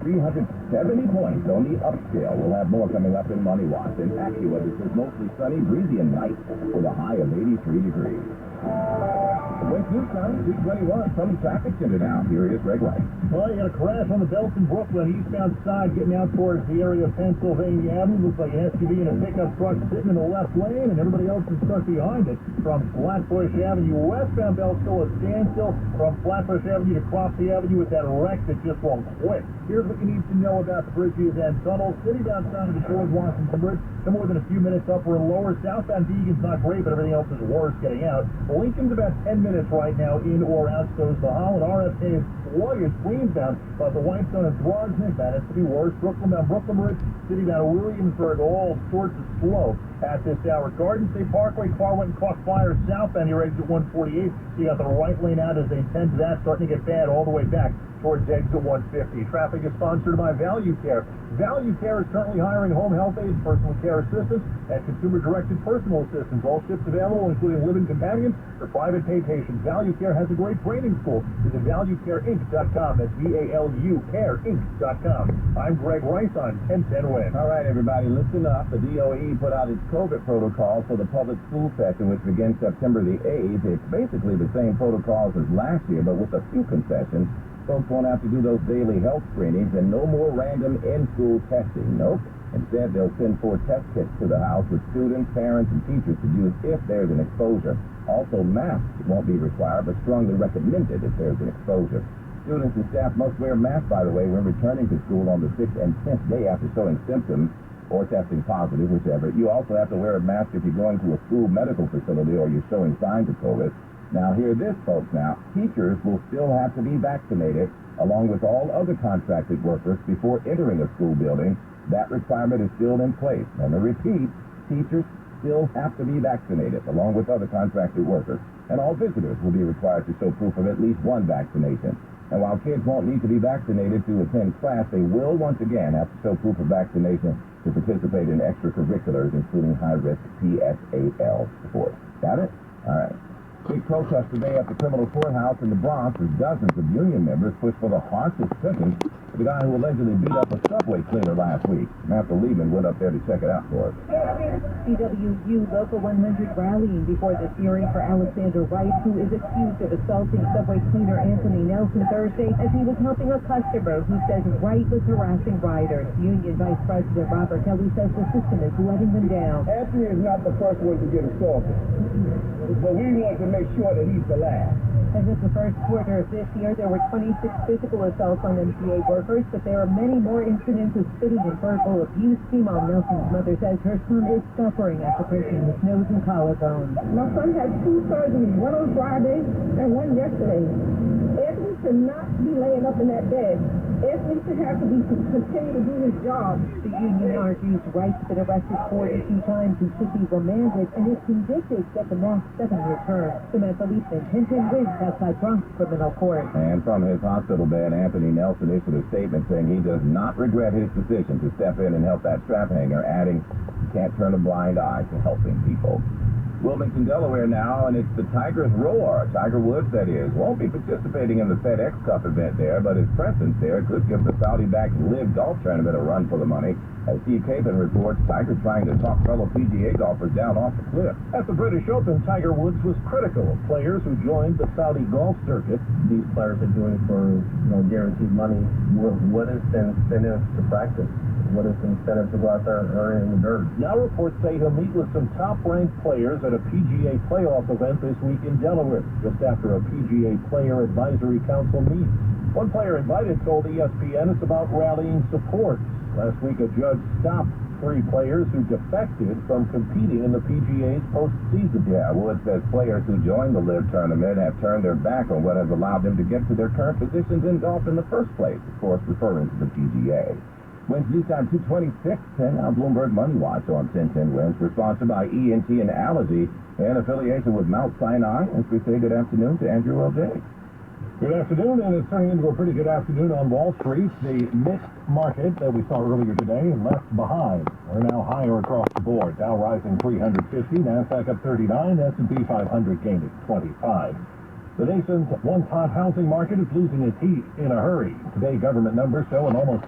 370 points on the upscale. We'll have more coming up in Money Watch. And AccuWeather, this is mostly sunny, breezy, and nice with a high of 83 degrees. Went News Time, 221 from the traffic center now. Here is Greg White. Well, you got a crash on the belt in Brooklyn, eastbound side, getting out towards the area of Pennsylvania Avenue. Looks like an SUV and a pickup truck sitting in the left lane, and everybody else is stuck behind it. From Flatbush Avenue westbound, belt still a standstill. From Flatbush Avenue to Cropsey Avenue with that wreck that just won't quit. Here's what you need to know about the bridges and tunnels. Citybound side of the George Washington Bridge, no more than a few minutes upper and lower. Southbound Deegan's not great, but everything else is worse getting out. Lincoln's about 10 minutes right now in or out, so's the Holland. RFK is sluggish, Queensbound, but the Whitestone and Throgsneck, that has to be worse. Brooklyn-bound Brooklyn Bridge, Citybound Williamsburg, all sorts of slow at this hour. Garden State Parkway, car went and caught fire southbound your exit 148. So you got the right lane out as they tend to that, starting to get bad all the way back towards exit 150. Traffic is sponsored by Value Care. Value Care is currently hiring home health aides, personal care assistants, and consumer-directed personal assistants. All shifts available, including live-in companions for private pay patients. Value Care has a great training school. Visit ValueCareInc.com. That's ValueCareInc.com. I'm Greg Rice on 1010 Win. All right, everybody, listen up. The DOE put out its COVID protocol for the public school session, which begins September the 8th. It's basically the same protocols as last year, but with a few concessions. Folks won't have to do those daily health screenings and no more random in-school testing. Nope. Instead, they'll send 4 test kits to the house with students, parents, and teachers to use if there's an exposure. Also, masks won't be required, but strongly recommended if there's an exposure. Students and staff must wear masks, by the way, when returning to school on the 6th and 10th day after showing symptoms or testing positive, whichever. You also have to wear a mask if you're going to a school medical facility or you're showing signs of COVID. Now, hear this, folks, now. Teachers will still have to be vaccinated, along with all other contracted workers, before entering a school building. That requirement is still in place. And to repeat, teachers still have to be vaccinated, along with other contracted workers. And all visitors will be required to show proof of at least one vaccination. And while kids won't need to be vaccinated to attend class, they will once again have to show proof of vaccination to participate in extracurriculars, including high-risk PSAL sports. Got it? All right. Big protest today at the criminal courthouse in the Bronx as dozens of union members pushed for the harshest sentence for the guy who allegedly beat up a subway cleaner last week. Samantha Lehman went up there to check it out for us. CWU Local 100 rallying before this hearing for Alexander Wright, who is accused of assaulting subway cleaner Anthony Nelson Thursday as he was helping a customer who says Wright was harassing riders. Union Vice President Robert Kelly says the system is letting them down. Anthony is not the first one to get assaulted, but we want to make sure that he's the last. As of the first quarter of this year, there were 26 physical assaults on MTA workers, but there are many more incidents of spitting and verbal abuse. Female Nelson's mother says her son is suffering after breaking his nose and collarbone. My son had 2 surgeries, one on Friday and one yesterday. Anthony should not be laying up in that bed. Anthony should have to continue to do his job. The union argues Wright's been arrested 42 times and should be remanded, and if convicted, get the max 7-year term. Samantha Lehman, 1010 Win, outside Bronx Criminal Court. And from his hospital bed, Anthony Nelson issued a statement saying he does not regret his decision to step in and help that strap hanger, adding, "You can't turn a blind eye to helping people." Wilmington, Delaware now, and it's the Tigers Roar. Tiger Woods, that is, won't be participating in the FedEx Cup event there, but his presence there could give the Saudi-backed Live Golf Tournament a run for the money. As Steve Capon reports, Tiger trying to talk fellow PGA golfers down off the cliff. At the British Open, Tiger Woods was critical of players who joined the Saudi golf circuit. These players are doing it for guaranteed money. What is the incentive to practice? What is the incentive to go out there and earn in the dirt? Now reports say he'll meet with some top-ranked players at a PGA playoff event this week in Delaware, just after a PGA Player Advisory Council meets. One player invited told ESPN it's about rallying support. Last week, a judge stopped 3 players who defected from competing in the PGA's postseason. Yeah, Woods says players who joined the Live tournament have turned their back on what has allowed them to get to their current positions in golf in the first place, of course, referring to the PGA. Wednesday time 226, 10 now Bloomberg Money Watch on 1010 Wins. We're sponsored by ENT and Allergy in affiliation with Mount Sinai. As we say good afternoon to Andrew L.J. Good afternoon, and it's turning into a pretty good afternoon on Wall Street. The mixed market that we saw earlier today left behind. We're now higher across the board. Dow rising 350, NASDAQ up 39, S&P 500 gaining 25. The nation's once hot housing market is losing its heat in a hurry. Today, government numbers show an almost